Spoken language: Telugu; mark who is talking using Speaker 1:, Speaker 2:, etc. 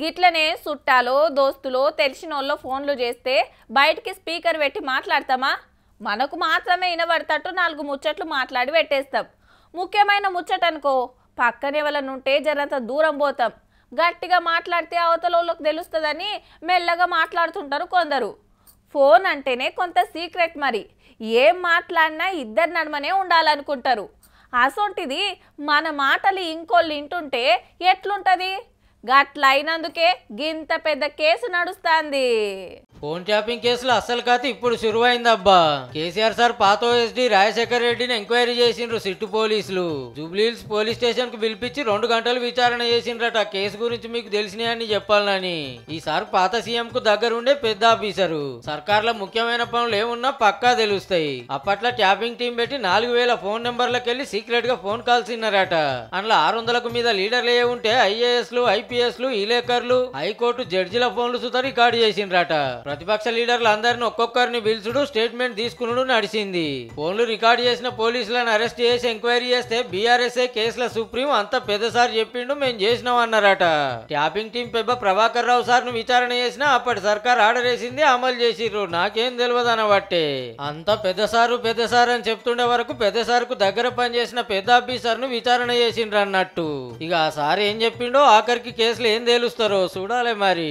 Speaker 1: గిట్లనే సుట్టాలో దోస్తులో తెలిసినోళ్ళో ఫోన్లు చేస్తే బయటికి స్పీకర్ పెట్టి మాట్లాడతామా? మనకు మాత్రమే వినబడతట్టు నాలుగు ముచ్చట్లు మాట్లాడి పెట్టేస్తాం. ముఖ్యమైన ముచ్చటనుకో పక్కనెవలనుంటే జరంత దూరం పోతాం. గట్టిగా మాట్లాడితే అవతలోళ్ళకి తెలుస్తుందని మెల్లగా మాట్లాడుతుంటారు కొందరు. ఫోన్ అంటేనే కొంత సీక్రెట్, మరి ఏం మాట్లాడినా ఇద్దరు నడుమనే ఉండాలనుకుంటారు. అసొంటిది మన మాటలు ఇంకోళ్ళు వింటుంటే ఎట్లుంటది? గట్లయినందుకే గింత పెద్ద కేసు నడుస్తాంది.
Speaker 2: ఫోన్ ట్యాపింగ్ కేసులో అస్సలు కథ ఇప్పుడు శురువైందబ్బా. కేసీఆర్ సార్ పాత ఓఎస్డీ రాజశేఖర్ రెడ్డిని ఎంక్వైరీ చేసిండ్రు సిట్టు పోలీసులు. జూబ్లీహిల్స్ పోలీస్ స్టేషన్ కు పిలిపించి 2 గంటలు విచారణ చేసిండ్రట. కేసు గురించి మీకు తెలిసినాయని చెప్పాలని. ఈసారి పాత సీఎం కు దగ్గరుండే పెద్ద ఆఫీసరు. సర్కార్ల ముఖ్యమైన పనులు ఏమున్నా పక్కా తెలుస్తాయి. అప్పట్లో ట్యాపింగ్ టీం పెట్టి 4000 ఫోన్ నెంబర్లకు వెళ్లి సీక్రెట్ గా ఫోన్ కాల్స్ ఇన్నారట. అందులో 600కు మీద లీడర్లు ఏ ఉంటే ఐఏఎస్లు, ఐపీఎస్లు, విలేకరులు, హైకోర్టు జడ్జిల ఫోన్లు సుతా రికార్డు చేసిండ్రట. ప్రతిపక్ష లీడర్లు అందరిని ఒక్కొక్కరిని పిలుచుడు, స్టేట్మెంట్ తీసుకునుడు నడిచింది. ఫోన్లు రికార్డు చేసిన పోలీసులను అరెస్ట్ చేసి ఎంక్వైరీ చేస్తే బీఆర్ఎస్ఏ కేసుల సుప్రీం అంత పెద్దసారి చెప్పిండు మేము చేసినాం అన్నారట. Tapping team పెబ్బ Prabhakar Rao sir ను విచారణ చేసినా అప్పటి సర్కార్ ఆర్డర్ వేసింది, అమలు చేసిర్రు. నాకేం తెలియదు అనబట్టే అంత పెద్దసారు అని చెప్తుండే వరకు పెద్దసారుకు దగ్గర పనిచేసిన పెద్ద ఆఫీసర్ ను విచారణ చేసిండ్రు అన్నట్టు. ఇక ఆ సార్ ఏం చెప్పిండో ఆఖరికి కేసులు ఏం తేలుస్తారో చూడాలి మరి.